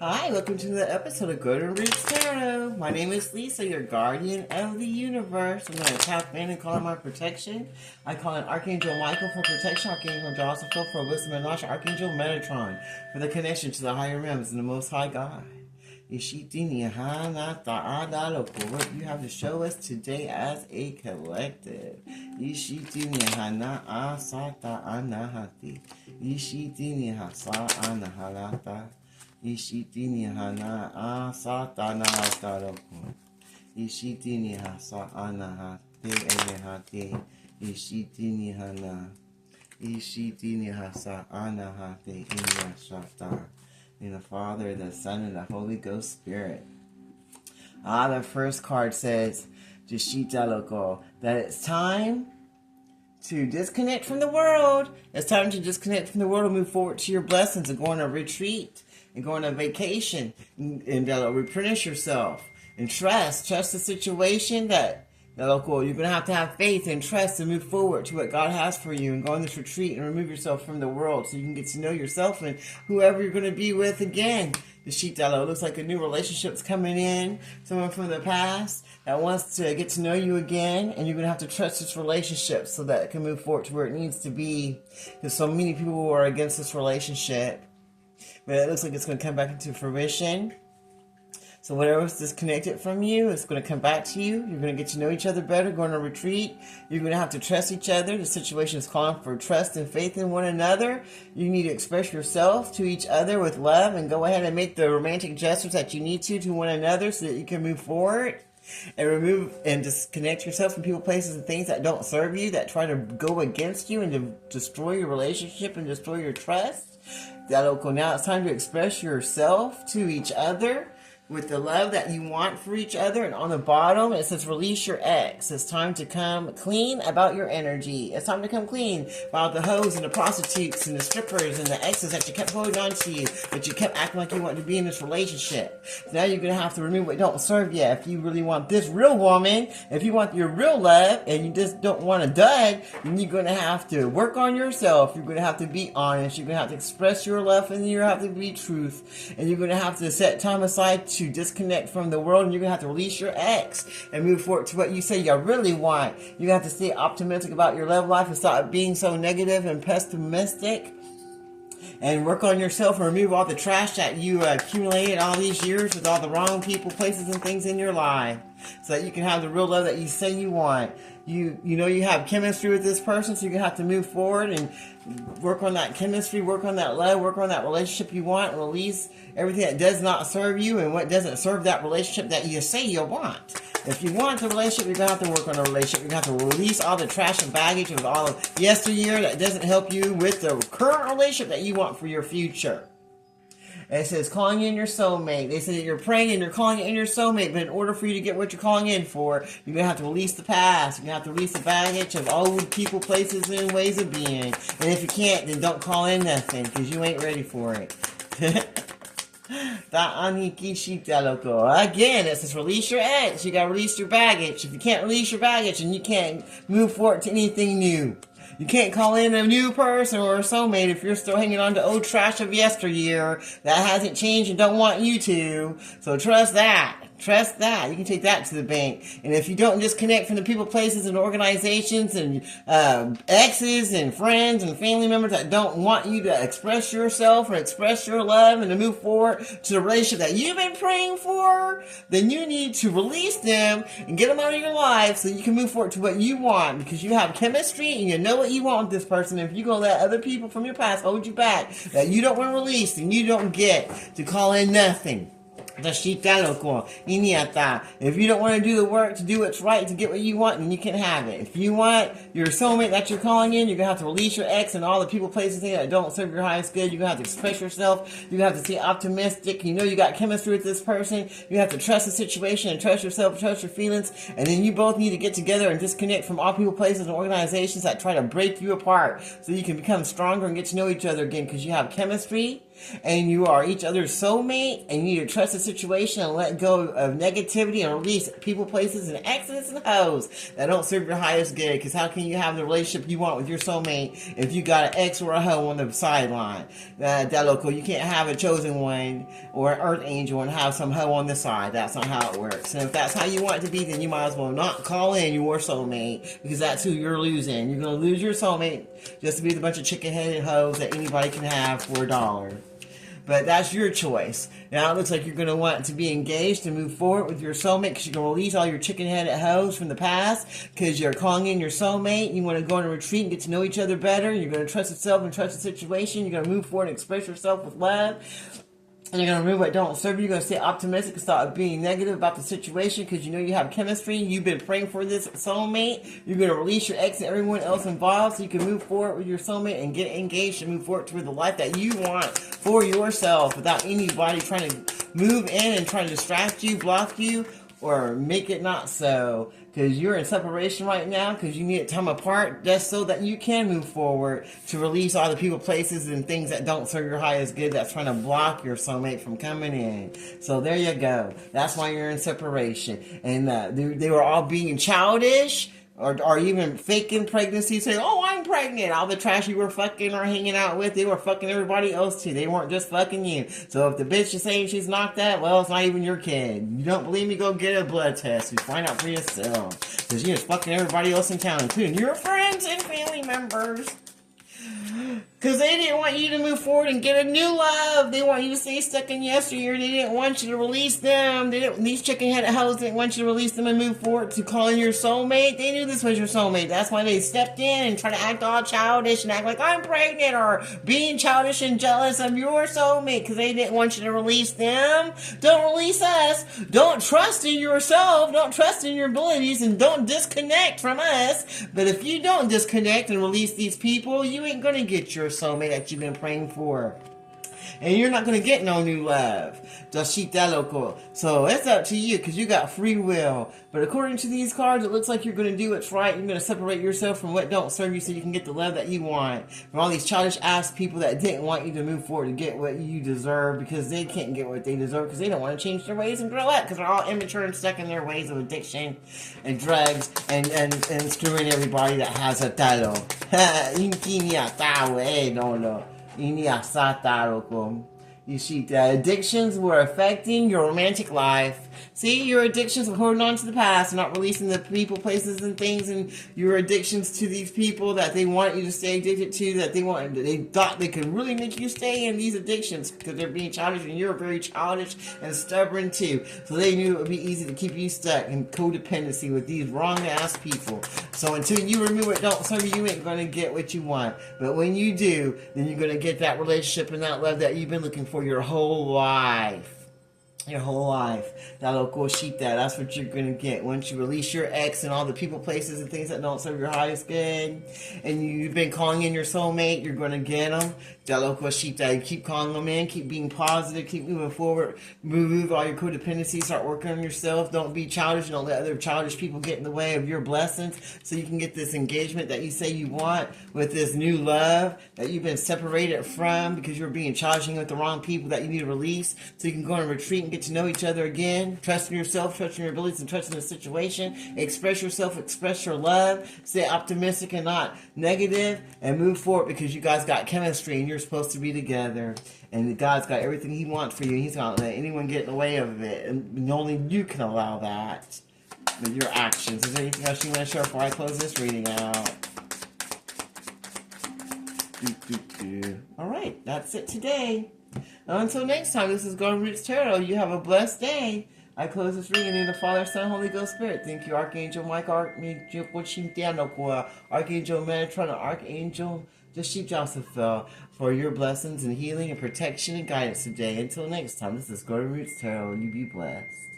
Hi, welcome to the episode of Golden Roots Tarot. My name is Lisa, your guardian of the universe. I'm going to tap in and call on my protection. I call in Archangel Michael for protection, Archangel Joseph for wisdom and knowledge, Archangel Metatron for the connection to the higher realms and the Most High God. What you have to show us today as a collective. Ishitini hana asatana taroko. Ishitini hasa anahate enehate. Ishitini hana. Ishitini hasa anahate inyashata. In the Father, the Son, and the Holy Ghost Spirit. The first card says, Jishita Loko, that it's time to disconnect from the world. It's time to disconnect from the world and move forward to your blessings and go on a retreat and go on a vacation and replenish yourself and trust the situation that you're going to have faith and trust and move forward to what God has for you and go on this retreat and remove yourself from the world so you can get to know yourself and whoever you're going to be with again. The Shitalo looks like a new relationship's coming in, someone from the past that wants to get to know you again, and you're going to have to trust this relationship so that it can move forward to where it needs to be. There's so many people who are against this relationship, but it looks like it's going to come back into fruition. So whatever's disconnected from you, it's going to come back to you. You're going to get to know each other better, go on a retreat. You're going to have to trust each other. The situation is calling for trust and faith in one another. You need to express yourself to each other with love and go ahead and make the romantic gestures that you need to one another so that you can move forward and remove and disconnect yourself from people, places, and things that don't serve you, that try to go against you and to destroy your relationship and destroy your trust. Now it's time to express yourself to each other with the love that you want for each other. And on the bottom, it says, release your ex. It's time to come clean about your energy. It's time to come clean about the hoes and the prostitutes and the strippers and the exes that you kept holding on to you, but you kept acting like you wanted to be in this relationship. So now you're going to have to remove what don't serve you. If you really want this real woman, if you want your real love, and you just don't want a dud, then you're going to have to work on yourself. You're going to have to be honest. You're going to have to express your love, and you're going to have to be truth. And you're going to have to set time aside to disconnect from the world, and you're gonna have to release your ex and move forward to what you say you really want. You have to stay optimistic about your love life and stop being so negative and pessimistic, and work on yourself and remove all the trash that you accumulated all these years with all the wrong people, places, and things in your life, so that you can have the real love that you say you want. You know you have chemistry with this person, so you're going to have to move forward and work on that chemistry, work on that love, work on that relationship you want, and release everything that does not serve you and what doesn't serve that relationship that you say you want. If you want the relationship, you're going to have to work on the relationship. You're going to have to release all the trash and baggage of all of yesteryear that doesn't help you with the current relationship that you want for your future. And it says calling in your soulmate. They say that you're praying and you're calling in your soulmate, but in order for you to get what you're calling in for, you're going to have to release the past. You're going to have to release the baggage of old people, places, and ways of being. And if you can't, then don't call in nothing, because you ain't ready for it. Again, it says release your ex. You got to release your baggage. If you can't release your baggage, then you can't move forward to anything new. You can't call in a new person or a soulmate if you're still hanging on to old trash of yesteryear that hasn't changed and don't want you to. So trust that. Trust that. You can take that to the bank. And if you don't disconnect from the people, places, and organizations and exes and friends and family members that don't want you to express yourself or express your love and to move forward to the relationship that you've been praying for, then you need to release them and get them out of your life so you can move forward to what you want, because you have chemistry and you know what you want with this person. If you're going to let other people from your past hold you back that you don't want to release, then you don't get to call in nothing. If you don't want to do the work to do what's right to get what you want, then you can have it. If you want your soulmate that you're calling in, you're going to have to release your ex and all the people, places, things that don't serve your highest good. You're going to have to express yourself. You're going to have to stay optimistic. You know you got chemistry with this person. You have to trust the situation and trust yourself, trust your feelings. And then you both need to get together and disconnect from all people, places, and organizations that try to break you apart so you can become stronger and get to know each other again, because you have chemistry and you are each other's soulmate, and you need to trust the situation and let go of negativity and release people, places, and exes and hoes that don't serve your highest good. Because how can you have the relationship you want with your soulmate if you got an ex or a hoe on the sideline? That local, you can't have a chosen one or an earth angel and have some hoe on the side. That's not how it works. And if that's how you want it to be, then you might as well not call in your soulmate, because that's who you're losing. You're going to lose your soulmate just to be the bunch of chicken-headed hoes that anybody can have for $1. But that's your choice. Now it looks like you're going to want to be engaged and move forward with your soulmate, because you're going to release all your chicken-headed hoes from the past, because you're calling in your soulmate. You want to go on a retreat and get to know each other better. You're going to trust yourself and trust the situation. You're going to move forward and express yourself with love. And you're going to remove what don't serve you. You're going to stay optimistic and stop being negative about the situation, because you know you have chemistry. You've been praying for this soulmate. You're going to release your ex and everyone else involved so you can move forward with your soulmate and get engaged and move forward toward the life that you want for yourself, without anybody trying to move in and trying to distract you, block you, or make it not so. Because you're in separation right now, because you need time apart, just so that you can move forward to release all the people, places, and things that don't serve your highest good, that's trying to block your soulmate from coming in. So there you go. That's why you're in separation. And they were all being childish, or even faking pregnancy, saying, oh, I'm pregnant. All the trash you were fucking or hanging out with, they were fucking everybody else too. They weren't just fucking you. So if the bitch is saying she's knocked out, well, it's not even your kid. You don't believe me? Go get a blood test. You find out for yourself. Because you're just fucking everybody else in town, including your friends and family members. Because they didn't want you to move forward and get a new love. They want you to stay stuck in yesteryear. They didn't want you to release them. These chicken-headed hoes didn't want you to release them and move forward to call in your soulmate. They knew this was your soulmate. That's why they stepped in and tried to act all childish and act like I'm pregnant, or being childish and jealous of your soulmate, because they didn't want you to release them. Don't release us. Don't trust in yourself. Don't trust in your abilities, and don't disconnect from us. But if you don't disconnect and release these people, you ain't going to get your soulmate that you've been praying for. And you're not going to get no new love. Dashita loco. So it's up to you, because you got free will. But according to these cards, it looks like you're going to do what's right. You're going to separate yourself from what don't serve you, so you can get the love that you want from all these childish ass people that didn't want you to move forward to get what you deserve, because they can't get what they deserve, because they don't want to change their ways and grow up, because they're all immature and stuck in their ways of addiction and drugs and screwing everybody that has a talo. You see, the addictions were affecting your romantic life. See, your addictions of holding on to the past and not releasing the people, places, and things, and your addictions to these people that they want you to stay addicted to, that they thought they could really make you stay in these addictions, because they're being childish, and you're very childish and stubborn too. So they knew it would be easy to keep you stuck in codependency with these wrong-ass people. So until you remove what don't serve you, you ain't going to get what you want. But when you do, then you're going to get that relationship and that love that you've been looking for your whole life. Your whole life. That's what you're going to get once you release your ex and all the people, places, and things that don't serve your highest good. And you've been calling in your soulmate. You're going to get them. You keep calling them in. Keep being positive. Keep moving forward. Remove all your codependency. Start working on yourself. Don't be childish. Don't let other childish people get in the way of your blessings, so you can get this engagement that you say you want with this new love that you've been separated from, because you're being childish with the wrong people that you need to release, so you can go on a retreat and get to know each other again. Trust in yourself, trust in your abilities, and trust in the situation. Express yourself, express your love. Stay optimistic and not negative, and move forward, because you guys got chemistry and you're supposed to be together. And God's got everything He wants for you. He's not going to let anyone get in the way of it. And only you can allow that with your actions. Is there anything else you want to share before I close this reading out? Alright, that's it today. Until next time, this is Golden Roots Tarot. You have a blessed day. I close this reading in the Father, Son, Holy Ghost, Spirit. Thank you, Archangel Michael, Archangel Metatron, and Archangel Joseph, for your blessings and healing and protection and guidance today. Until next time, this is Golden Roots Tarot. You be blessed.